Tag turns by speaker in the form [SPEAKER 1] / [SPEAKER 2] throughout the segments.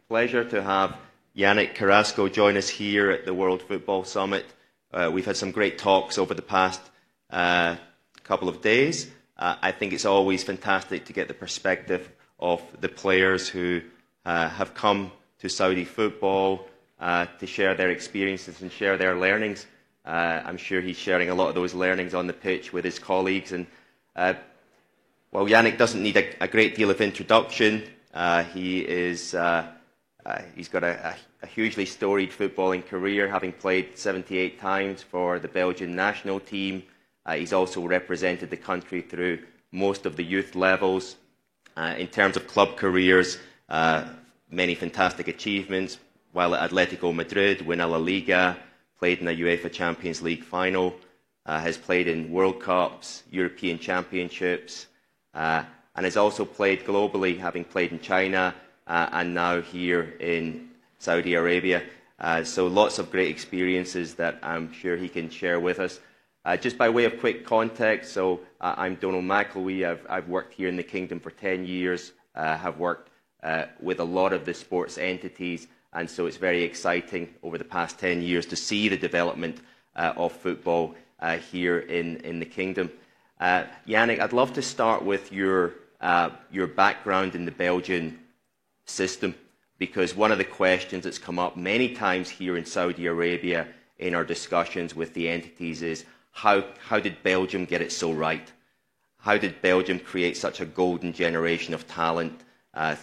[SPEAKER 1] pleasure to have Yannick Carrasco join us here at the World Football Summit. We've had some great talks over the past couple of days. I think it's always fantastic to get the perspective of the players who have come to Saudi football to share their experiences and share their learnings. I'm sure he's sharing a lot of those learnings on the pitch with his colleagues. And while Yannick doesn't need a great deal of introduction, he's got a hugely storied footballing career, having played 78 times for the Belgian national team. He's also represented the country through most of the youth levels. In terms of club careers, many fantastic achievements. While at Atletico Madrid, win a La Liga, played in the UEFA Champions League final, has played in World Cups, European Championships, and has also played globally, having played in China and now here in Saudi Arabia. So lots of great experiences that I'm sure he can share with us. Just by way of quick context, so I'm Donald McElwee. I've worked here in the Kingdom for 10 years, have worked with a lot of the sports entities, and so it's very exciting over the past 10 years to see the development of football here in the Kingdom. Yannick, I'd love to start with your background in the Belgian system, because one of the questions that's come up many times here in Saudi Arabia in our discussions with the entities is, how did Belgium get it so right? How did Belgium create such a golden generation of talent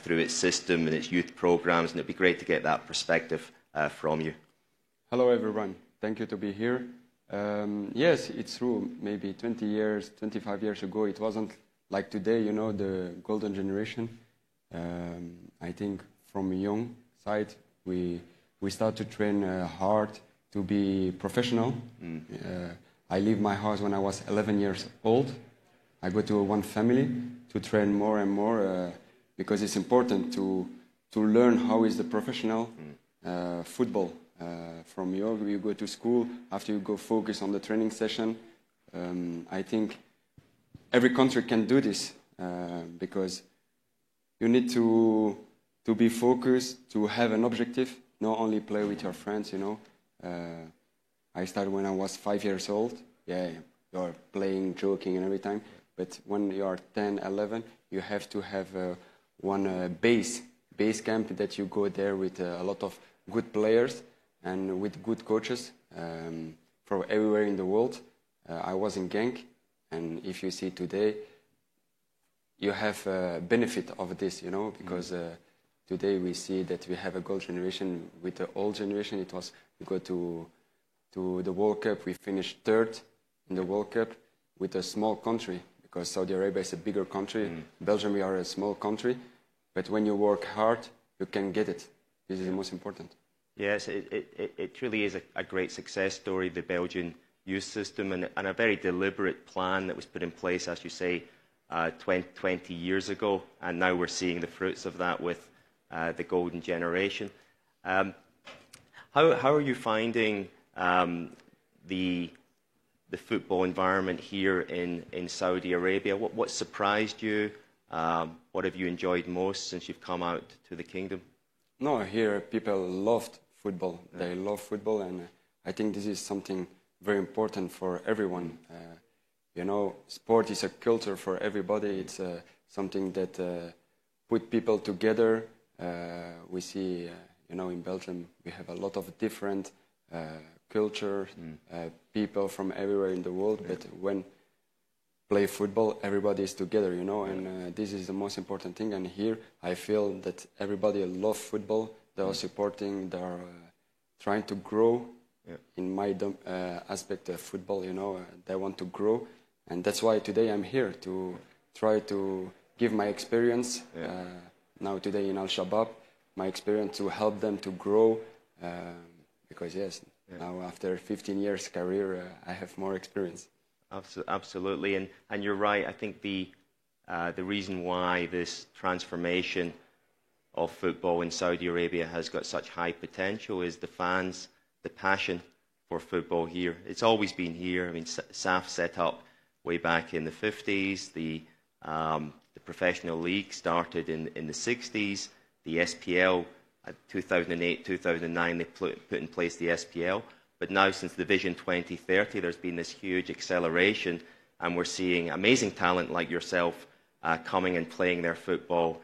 [SPEAKER 1] through its system and its youth programs? And it'd be great to get that perspective from you.
[SPEAKER 2] Hello, everyone. Thank you to be here. Yes, it's true. Maybe 20 years, 25 years ago, it wasn't like today, you know, the golden generation. I think from a young side, we start to train hard to be professional. I leave my house when I was 11 years old. I go to one family to train more and more because it's important to learn how is the professional football. From you go to school, after you go focus on the training session. I think every country can do this because you need to be focused, to have an objective, not only play with your friends, you know. I started when I was 5 years old. Yeah, you're playing, joking and every time. But when you are 10, 11, you have to have one base camp that you go there with a lot of good players and with good coaches from everywhere in the world. I was in Genk, and if you see today, you have a benefit of this, you know, because today we see that we have a gold generation. With the old generation, it was we go to the World Cup. We finished third in the World Cup with a small country, because Saudi Arabia is a bigger country. Belgium, we are a small country. But when you work hard, you can get it. This is the most important.
[SPEAKER 1] Yes, it truly is a great success story, the Belgian youth system, and a very deliberate plan that was put in place, as you say, 20 years ago. And now we're seeing the fruits of that with the golden generation. How are you finding the football environment here in Saudi Arabia? What surprised you? What have you enjoyed most since you've come out to the Kingdom?
[SPEAKER 2] No, here people loved football. Yeah. They love football, and I think this is something very important for everyone. You know, sport is a culture for everybody. It's something that put people together. We see, you know, in Belgium, we have a lot of different cultures, people from everywhere in the world. Yeah. But when play football, everybody is together, you know, and this is the most important thing. And here, I feel that everybody loves football. They are supporting. They are trying to grow. Yeah. In my aspect of football, you know, they want to grow, and that's why today I'm here to try to give my experience. Yeah. Now today in Al Shabab, my experience to help them to grow, because yes, yeah. Now after 15 years career, I have more experience.
[SPEAKER 1] Absolutely, and you're right. I think the reason why this transformation of football in Saudi Arabia has got such high potential is the fans, the passion for football here. It's always been here. I mean, SAF set up way back in the 50s. The professional league started in the 60s. The SPL 2008, 2009, they put in place the SPL. But now, since the Vision 2030, there's been this huge acceleration, and we're seeing amazing talent like yourself coming and playing their football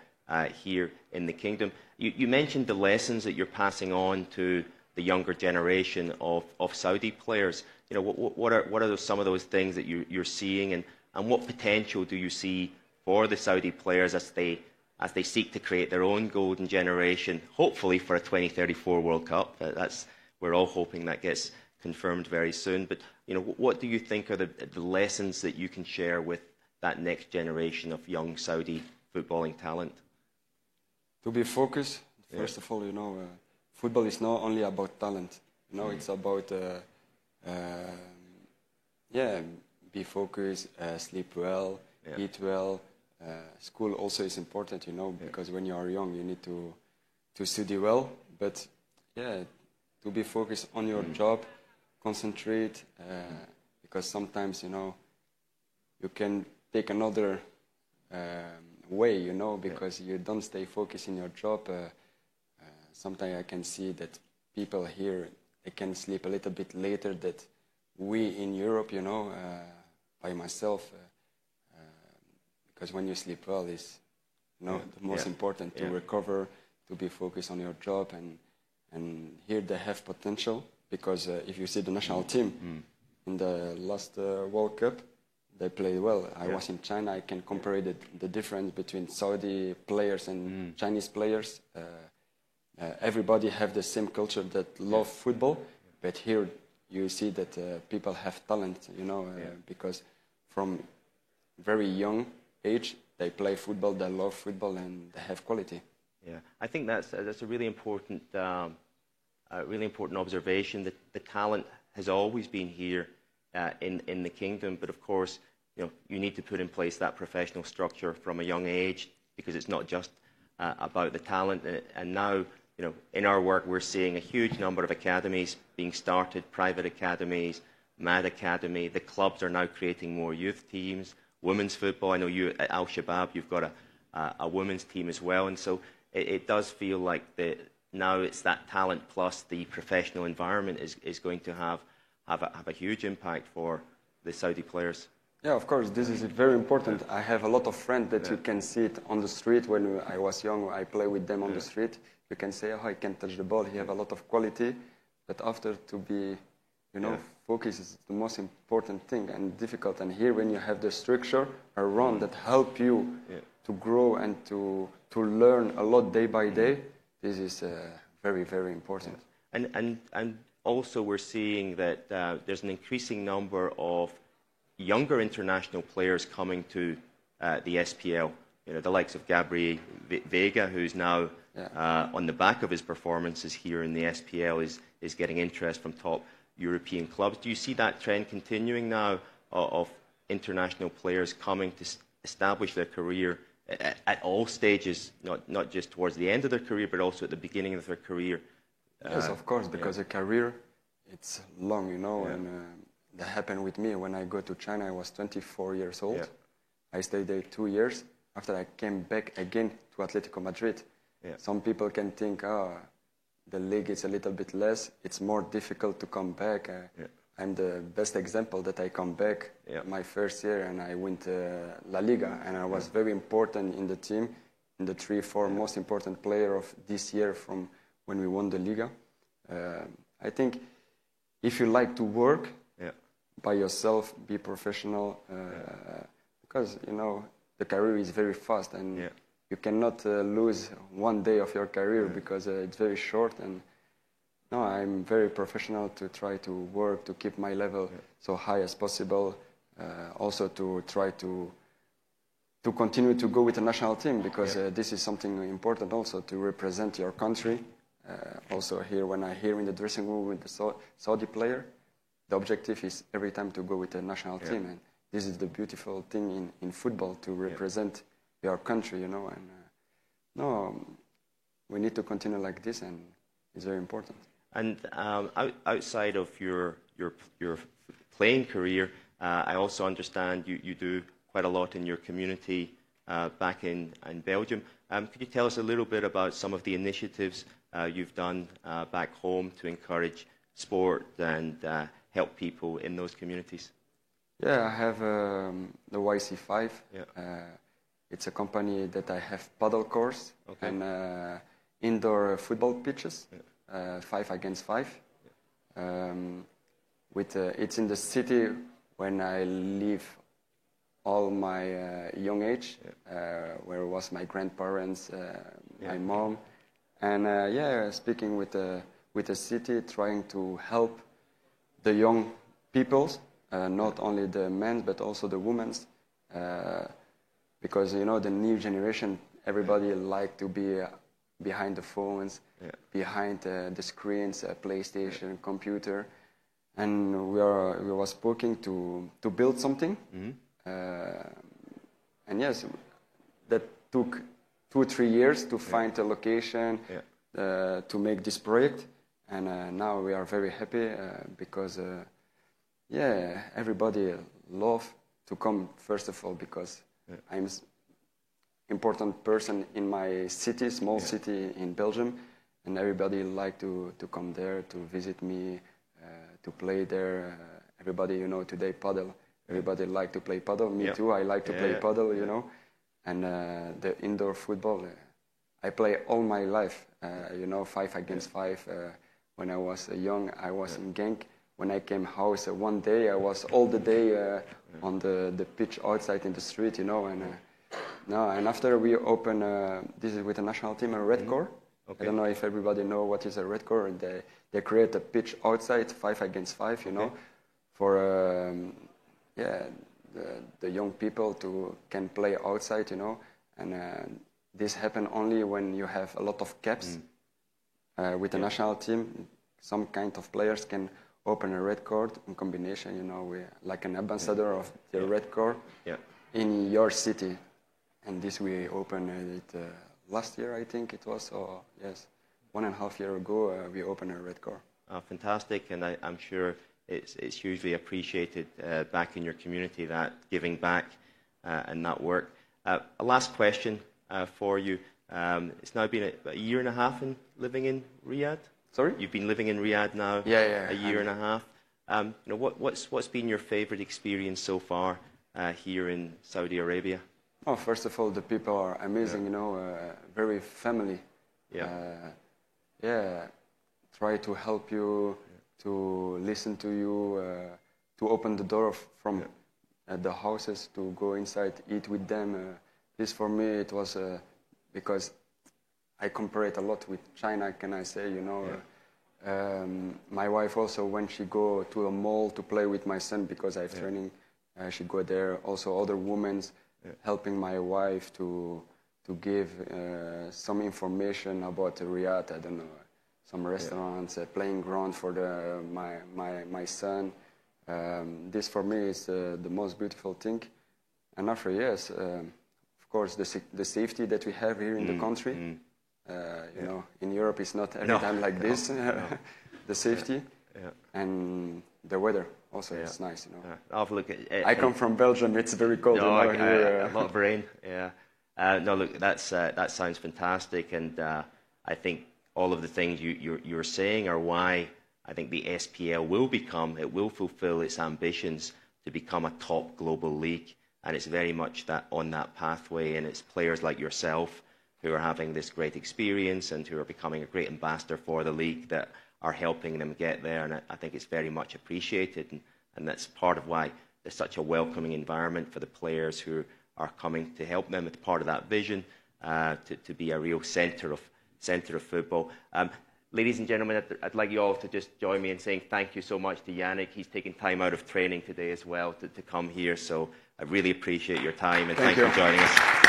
[SPEAKER 1] here in the Kingdom. You mentioned the lessons that you're passing on to the younger generation of Saudi players. You know, what are some of those things that you're seeing, and what potential do you see for the Saudi players as they seek to create their own golden generation, hopefully for a 2034 World Cup? We're all hoping that gets confirmed very soon. But you know, what do you think are the lessons that you can share with that next generation of young Saudi footballing talent?
[SPEAKER 2] To be focused, first of all, you know, football is not only about talent. You know, it's about be focused, sleep well, eat well. School also is important, you know, because when you are young, you need to study well. But yeah, to be focused on your job, concentrate, because sometimes, you know, you can take another way, you know, because you don't stay focused in your job. Sometimes I can see that people here, they can sleep a little bit later than we in Europe, you know, by myself. Because when you sleep well is, you know, the most important to recover, to be focused on your job. And here they have potential, because if you see the national team in the last World Cup, they played well. I was in China. I can compare the difference between Saudi players and Chinese players. Everybody have the same culture that love football, but here you see that people have talent, you know, because from very young age they play football, they love football, and they have quality.
[SPEAKER 1] Yeah, I think that's a really important observation. That the talent has always been here in the Kingdom, but of course, you know, you need to put in place that professional structure from a young age, because it's not just about the talent. And now, you know, in our work, we're seeing a huge number of academies being started, private academies, MAD Academy. The clubs are now creating more youth teams, women's football. I know you at Al Shabab, you've got a women's team as well, and so it does feel like now it's that talent plus the professional environment is going to have a huge impact for the Saudi players.
[SPEAKER 2] Yeah, of course, this is very important. I have a lot of friends that you can see it on the street. When I was young, I play with them on the street. You can say, oh, he can touch the ball, he have a lot of quality. But after, to be, you know, focus is the most important thing and difficult. And here, when you have the structure around that help you to grow and to learn a lot day by day, this is very, very important.
[SPEAKER 1] And also we're seeing that there's an increasing number of younger international players coming to the SPL. You know, the likes of Gabriel Vega, who's now on the back of his performances here in the SPL, is getting interest from top European clubs. Do you see that trend continuing now of international players coming to establish their career at all stages, not just towards the end of their career, but also at the beginning of their career?
[SPEAKER 2] Yes, of course, because a career, it's long, you know, and that happened with me. When I go to China, I was 24 years old. I stayed there 2 years. After I came back again to Atletico Madrid. Some people can think, oh, the league is a little bit less. It's more difficult to come back. I'm the best example that I come back my first year and I win La Liga. And I was very important in the team, in the 3-4 most important player of this year from when we won the Liga. I think if you like to work by yourself, be professional, because, you know, the career is very fast and you cannot lose one day of your career because it's very short. And no, I'm very professional to try to work, to keep my level so high as possible. Also to try to continue to go with the national team, because this is something important also, to represent your country. Also here, when I hear in the dressing room with the Saudi player, the objective is every time to go with the national team. And this is the beautiful thing in football, to represent your country, you know. And no, we need to continue like this, and it's very important.
[SPEAKER 1] And outside of your playing career, I also understand you do quite a lot in your community back in Belgium. Could you tell us a little bit about some of the initiatives you've done back home to encourage sport and help people in those communities?
[SPEAKER 2] Yeah, I have the YC5.
[SPEAKER 1] Yeah.
[SPEAKER 2] It's a company that I have paddle courts and indoor football pitches, 5 against 5. It's in the city when I live all my young age, where was my grandparents, my mom, and speaking with the city, trying to help the young peoples, not only the men but also the women, because you know the new generation, everybody like to be behind the phones, behind the screens, PlayStation, computer, and we was speaking to build something. And yes, that took 2-3 years to find a location to make this project, and now we are very happy because everybody love to come, first of all because I'm important person in my city, small city in Belgium, and everybody like to come there to visit me, to play there. Everybody, you know, today paddle. Everybody like to play paddle. Me too. I like to play paddle, you know. And the indoor football, I play all my life. You know, 5 against 5. When I was young, I was in Genk. When I came house, one day I was all the day on the pitch outside in the street, you know. And after we open, this is with the national team, a Red Corps. I don't know if everybody know what is a Red Corps. And they create a pitch outside, 5 against 5, you know, for the young people can play outside, you know, and this happen only when you have a lot of caps with the national team. Some kind of players can open a Red Corps in combination, you know, with, like an ambassador of the Red Corps in your city. And this we opened it last year, I think it was. So yes, 1.5 years ago we opened a Red Corps.
[SPEAKER 1] Fantastic, and I'm sure it's hugely appreciated back in your community, that giving back and that work. A last question for you. It's now been a year and a half living in Riyadh.
[SPEAKER 2] Sorry?
[SPEAKER 1] You've been living in Riyadh now a year and a half. You know, what's been your favorite experience so far here in Saudi Arabia?
[SPEAKER 2] Oh, first of all, the people are amazing. You know, very family. Try to help you, to listen to you, to open the door from the houses to go inside, eat with them. This for me, it was because I compare it a lot with China, can I say, you know. My wife also, when she go to a mall to play with my son, because I have training, she go there. Also other women helping my wife to give some information about Riyadh, I don't know, some restaurants, playing ground for my son. This for me is the most beautiful thing. And after, yes, of course, the safety that we have here in the country. You know, in Europe it's not every time like this. The safety and the weather also it's nice. You know, I come from Belgium. It's very cold.
[SPEAKER 1] Here. A lot of rain. No, look, that sounds fantastic, and I think all of the things you're saying are why I think the SPL will fulfill its ambitions to become a top global league, and it's very much on that pathway, and it's players like yourself who are having this great experience and who are becoming a great ambassador for the league that are helping them get there, and I think it's very much appreciated, and that's part of why there's such a welcoming environment for the players who are coming to help them. It's part of that vision to be a real centre of football. Ladies and gentlemen, I'd like you all to just join me in saying thank you so much to Yannick. He's taken time out of training today as well to come here, so I really appreciate your time, and thank you for joining us.